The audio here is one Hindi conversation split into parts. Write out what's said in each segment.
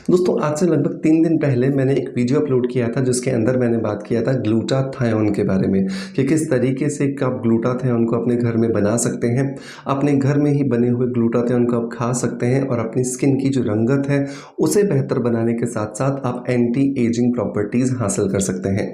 दोस्तों आज से लगभग 3 दिन पहले मैंने एक वीडियो अपलोड किया था जिसके अंदर मैंने बात किया था ग्लूटाथायोन के बारे में कि किस तरीके से आप ग्लूटाथायोन को अपने घर में बना सकते हैं। अपने घर में ही बने हुए ग्लूटाथायोन को आप खा सकते हैं और अपनी स्किन की जो रंगत है उसे बेहतर बनाने के साथ साथ आप एंटी एजिंग प्रॉपर्टीज़ हासिल कर सकते हैं।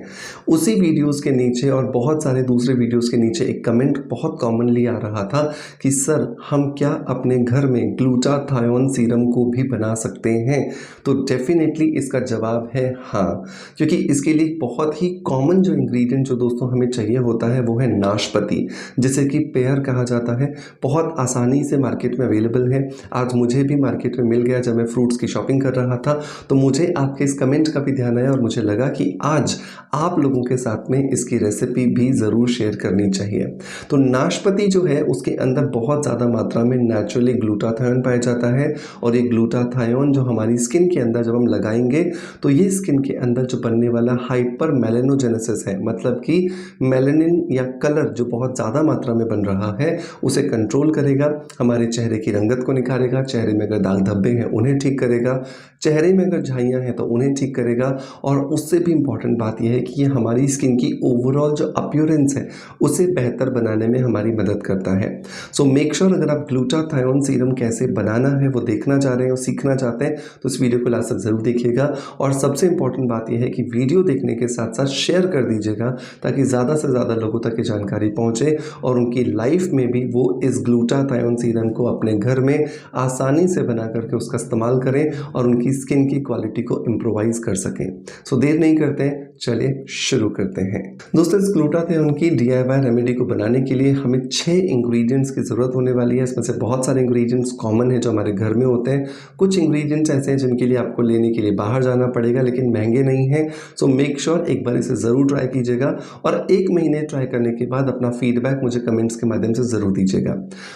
उसी वीडियोज़ के नीचे और बहुत सारे दूसरे वीडियोज़ के नीचे एक कमेंट बहुत कॉमनली आ रहा था कि सर हम क्या अपने घर में ग्लूटाथायोन सीरम को भी बना सकते हैं। तो डेफिनेटली इसका जवाब है हाँ, क्योंकि इसके लिए बहुत ही कॉमन जो इंग्रेडिएंट जो दोस्तों हमें चाहिए होता है वो है नाशपाती, जिसे कि पेयर कहा जाता है। बहुत आसानी से मार्केट में अवेलेबल है। आज मुझे भी मार्केट में मिल गया जब मैं फ्रूट्स की शॉपिंग कर रहा था, तो मुझे आपके इस कमेंट का भी ध्यान आया और मुझे लगा कि आज आप लोगों के साथ में इसकी रेसिपी भी ज़रूर शेयर करनी चाहिए। तो नाशपाती जो है उसके अंदर बहुत ज़्यादा मात्रा में नेचुरली ग्लूटाथायोन पाया जाता है और ये ग्लूटाथायोन जो हमारी स्किन के अंदर जब हम लगाएंगे तो ये स्किन के अंदर जो बनने वाला हाइपर मेलेनोजेनेसिस है, मतलब कि मेलेनिन या कलर जो बहुत ज़्यादा मात्रा में बन रहा है उसे कंट्रोल करेगा, हमारे चेहरे की रंगत को निखारेगा, चेहरे में अगर दाग धब्बे हैं उन्हें ठीक करेगा, चेहरे में अगर झाइयाँ हैं तो उन्हें ठीक करेगा और उससे भी इम्पॉर्टेंट बात यह है कि ये हमारी स्किन की ओवरऑल जो अपीयरेंस है उसे बेहतर बनाने में हमारी मदद करता है। सो मेक श्योर अगर आप ग्लूटाथायोन सीरम कैसे बनाना है वो देखना चाह रहे हैं और सीखना चाहते हैं तो इस वीडियो को लास्ट तक ज़रूर देखिएगा। और सबसे इम्पॉर्टेंट बात यह है कि वीडियो देखने के साथ साथ शेयर कर दीजिएगा ताकि ज़्यादा से ज़्यादा लोगों तक ये जानकारी पहुँचे और उनकी लाइफ में भी वो इस ग्लूटाथायोन सीरम को अपने घर में आसानी से बना करके उसका इस्तेमाल करें और उनकी स्किन की क्वालिटी को इम्प्रोवाइज़ कर सकें। सो देर नहीं करते हैं, चलिए शुरू करते हैं। दोस्तों इस ग्लूटाथायोन की DIY रेमेडी को बनाने के लिए हमें 6 इंग्रेडिएंट्स की ज़रूरत होने वाली है। इसमें से बहुत सारे इंग्रेडिएंट्स कॉमन है जो हमारे घर में होते हैं, कुछ इंग्रेडिएंट्स ऐसे हैं जिनके लिए आपको लेने के लिए बाहर जाना पड़ेगा लेकिन महंगे नहीं हैं। सो मेक श्योर एक बार इसे ज़रूर ट्राई कीजिएगा और 1 महीने ट्राई करने के बाद अपना फीडबैक मुझे कमेंट्स के माध्यम से ज़रूर दीजिएगा।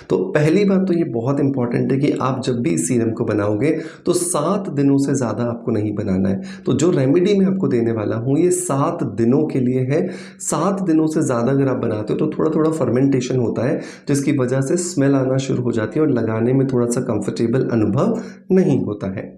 तो पहली बात तो ये बहुत इंपॉर्टेंट है कि आप जब भी इस सीरम को बनाओगे तो 7 दिनों से ज़्यादा आपको नहीं बनाना है। तो जो रेमेडी मैं आपको देने वाला हूँ ये 7 दिनों के लिए है। 7 दिनों से ज़्यादा अगर आप बनाते हो तो थोड़ा थोड़ा फर्मेंटेशन होता है जिसकी वजह से स्मेल आना शुरू हो जाती है और लगाने में थोड़ा सा कंफर्टेबल अनुभव नहीं होता है।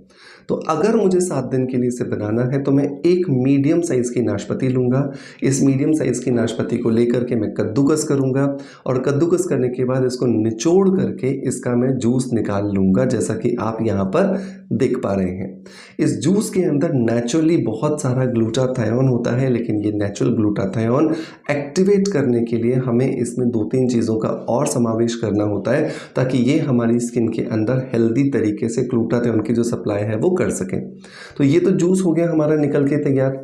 तो अगर मुझे 7 दिन के लिए इसे बनाना है तो मैं एक मीडियम साइज़ की नाशपाती लूँगा। इस मीडियम साइज़ की नाशपाती को लेकर के मैं कद्दूकस करूँगा और कद्दूकस करने के बाद इसको निचोड़ करके इसका मैं जूस निकाल लूँगा, जैसा कि आप यहाँ पर देख पा रहे हैं। इस जूस के अंदर नेचुरली बहुत सारा ग्लूटाथायोन होता है, लेकिन ये नेचुरल ग्लूटाथायोन एक्टिवेट करने के लिए हमें इसमें 2-3 चीज़ों का और समावेश करना होता है ताकि ये हमारी स्किन के अंदर हेल्दी तरीके से ग्लूटाथायोन की जो सप्लाई है वो कर सकें। तो ये तो जूस हो गया हमारा निकल के तैयार।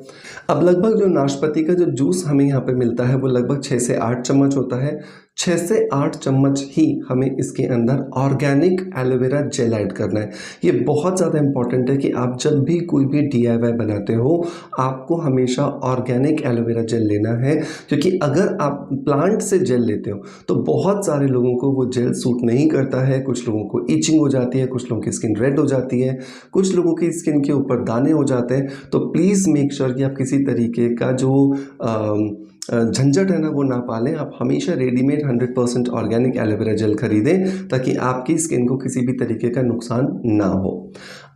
अब लगभग जो नाशपाती का जो जूस हमें यहाँ पे मिलता है वो लगभग 6 से 8 चम्मच होता है। 6 से 8 चम्मच ही हमें इसके अंदर ऑर्गेनिक एलोवेरा जेल ऐड करना है। ये बहुत ज़्यादा इंपॉर्टेंट है कि आप जब भी कोई भी DIY बनाते हो आपको हमेशा ऑर्गेनिक एलोवेरा जेल लेना है, क्योंकि अगर आप प्लांट से जेल लेते हो तो बहुत सारे लोगों को वो जेल सूट नहीं करता है। कुछ लोगों को इचिंग हो जाती है, कुछ लोगों की स्किन रेड हो जाती है, कुछ लोगों की स्किन के ऊपर दाने हो जाते हैं। तो प्लीज़ मेक श्योर कि आप किसी तरीके का जो झंझट है ना वो ना पालें। आप हमेशा रेडीमेड 100% ऑर्गेनिक एलोवेरा जेल खरीदें ताकि आपकी स्किन को किसी भी तरीके का नुकसान ना हो।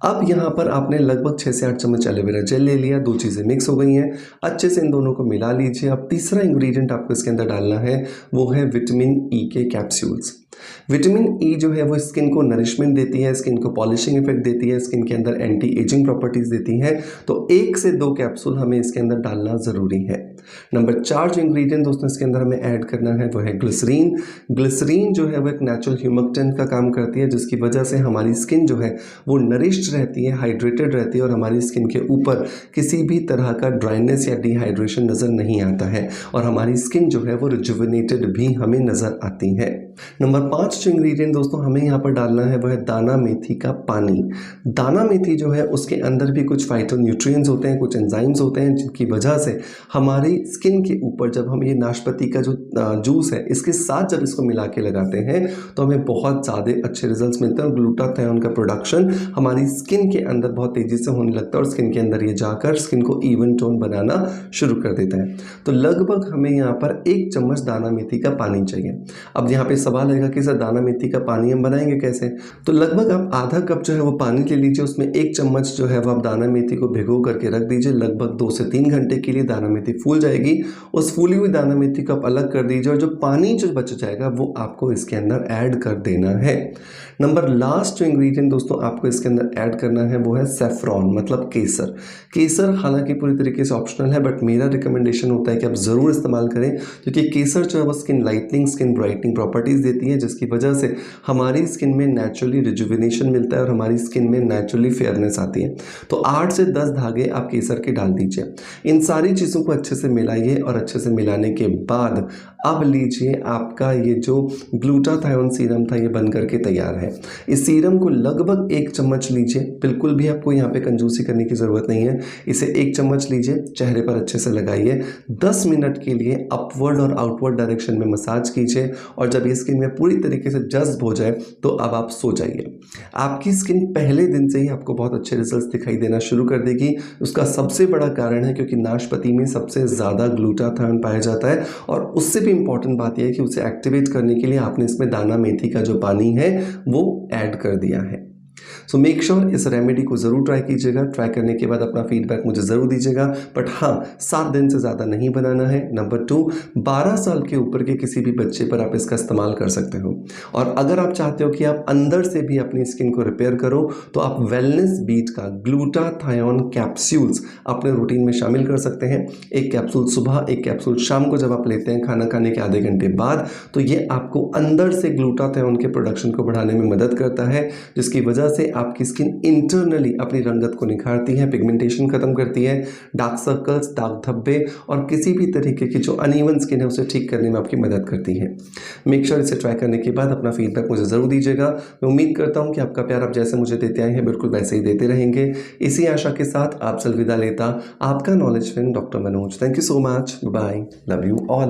अब यहाँ पर आपने लगभग 6 से 8 चम्मच एलोवेरा जेल ले लिया, 2 चीज़ें मिक्स हो गई हैं, अच्छे से इन दोनों को मिला लीजिए। अब तीसरा इंग्रेडिएंट आपको इसके अंदर डालना है वो है विटामिन E के कैप्सूल्स। विटामिन E जो है वो स्किन को नरिशमेंट देती है, स्किन को पॉलिशिंग इफेक्ट देती है, स्किन के अंदर एंटी एजिंग प्रॉपर्टीज़ देती हैं। तो 1 से 2 कैप्सूल हमें इसके अंदर डालना ज़रूरी है। नंबर 4 जो इंग्रेडिएंट दोस्तों इसके अंदर हमें ऐड करना है वो है ग्लिसरीन। ग्लिसरीन जो है वो एक नेचुरल ह्यूमक्टेंट का काम करती है, जिसकी वजह से हमारी स्किन जो है वो नरिश्ड रहती है, हाइड्रेटेड रहती है और हमारी स्किन के ऊपर किसी भी तरह का ड्राइनेस या डिहाइड्रेशन नज़र नहीं आता है और हमारी स्किन जो है वो रिजुविनेटेड भी हमें नज़र आती है। नंबर 5 जो इंग्रेडिएंट दोस्तों हमें यहाँ पर डालना है वो है दाना मेथी का पानी। दाना मेथी जो है उसके अंदर भी कुछ फाइटोन्यूट्रिएंट्स होते हैं, कुछ एंजाइम्स होते हैं, जिनकी वजह से हमारी स्किन के ऊपर जब हम ये नाशपाती का जो जूस है इसके साथ जब इसको मिला के लगाते हैं तो हमें बहुत ज़्यादा अच्छे रिजल्ट्स मिलते हैं और ग्लूटाथायोन का प्रोडक्शन हमारी स्किन के अंदर बहुत तेज़ी से होने लगता है और स्किन के अंदर ये जाकर स्किन को इवन टोन बनाना शुरू कर देता है। तो लगभग हमें यहाँ पर 1 चम्मच दाना मेथी का पानी चाहिए। अब यहाँ पे सवाल आएगा कि सर दाना मेथी का पानी हम बनाएंगे कैसे। तो लगभग आप आधा कप जो है वो पानी ले लीजिए, उसमें 1 चम्मच जो है वो आप दाना मेथी को भिगो करके रख दीजिए। लगभग 2 से 3 घंटे के लिए दाना मेथी फूल जाएगी। उस फूली हुई दाना मेथी को आप अलग कर दीजिए और जो पानी जो बच जाएगा वो आपको इसके अंदर ऐड कर देना है। नंबर लास्ट जो इंग्रेडिएंट दोस्तों आपको इसके अंदर ऐड करना है वो है सेफ्रॉन, मतलब केसर। केसर हालांकि पूरी तरीके से ऑप्शनल है, बट मेरा रिकमेंडेशन होता है कि आप ज़रूर इस्तेमाल करें, क्योंकि केसर जो है वो skin lightening, skin brightening properties देती है, जिसकी वजह से हमारी स्किन में नेचुरली रिजुविनेशन मिलता है और हमारी स्किन में नेचुरली फेयरनेस आती है। तो 8 से 10 धागे आप केसर के डाल दीजिए। इन सारी चीज़ों को अच्छे से मिलाइए और अच्छे से मिलाने के बाद अब लीजिए आपका ये जो ग्लूटाथायोन सीरम था ये बन करके तैयार है। इस सीरम को लगभग 1 चम्मच लीजिए, बिल्कुल भी आपको यहाँ पे कंजूसी करने की ज़रूरत नहीं है। इसे 1 चम्मच लीजिए, चेहरे पर अच्छे से लगाइए, 10 मिनट के लिए अपवर्ड और आउटवर्ड डायरेक्शन में मसाज कीजिए और जब ये स्किन में पूरी तरीके से जज्ब हो जाए तो अब आप सो जाइए। आपकी स्किन पहले दिन से ही आपको बहुत अच्छे रिजल्ट्स दिखाई देना शुरू कर देगी। उसका सबसे बड़ा कारण है क्योंकि नाशपाती में सबसे ज़्यादा ग्लूटाथायोन पाया जाता है और उससे भी इम्पॉर्टेंट बात यह है कि उसे एक्टिवेट करने के लिए आपने इसमें दाना मेथी का जो पानी है वो ऐड कर दिया है। सो मेक श्योर इस रेमेडी को ज़रूर ट्राई कीजिएगा। ट्राई करने के बाद अपना फीडबैक मुझे ज़रूर दीजिएगा, बट हाँ 7 दिन से ज़्यादा नहीं बनाना है। नंबर 2, 12 साल के ऊपर के किसी भी बच्चे पर आप इसका इस्तेमाल कर सकते हो। और अगर आप चाहते हो कि आप अंदर से भी अपनी स्किन को रिपेयर करो तो आप वेलनेस बीट का ग्लूटाथायोन कैप्सूल्स अपने रूटीन में शामिल कर सकते हैं। 1 कैप्सूल सुबह, 1 कैप्सूल शाम को जब आप लेते हैं खाना खाने के आधे घंटे बाद, तो ये आपको अंदर से ग्लूटाथायोन के प्रोडक्शन को बढ़ाने में मदद करता है, जिसकी वजह से आपकी स्किन इंटरनली अपनी रंगत को निखारती है, पिगमेंटेशन खत्म करती है, डार्क सर्कल्स, दाग धब्बे और किसी भी तरीके की जो अनइवन स्किन है उसे ठीक करने में आपकी मदद करती है। मेक श्योर इसे ट्राई करने के बाद अपना फीडबैक मुझे ज़रूर दीजिएगा। मैं उम्मीद करता हूँ कि आपका प्यार आप जैसे मुझे देते आए हैं बिल्कुल वैसे ही देते रहेंगे। इसी आशा के साथ आपसे अलविदा लेता आपका knowledge friend doctor Manoj. Thank you so much, bye, love you all.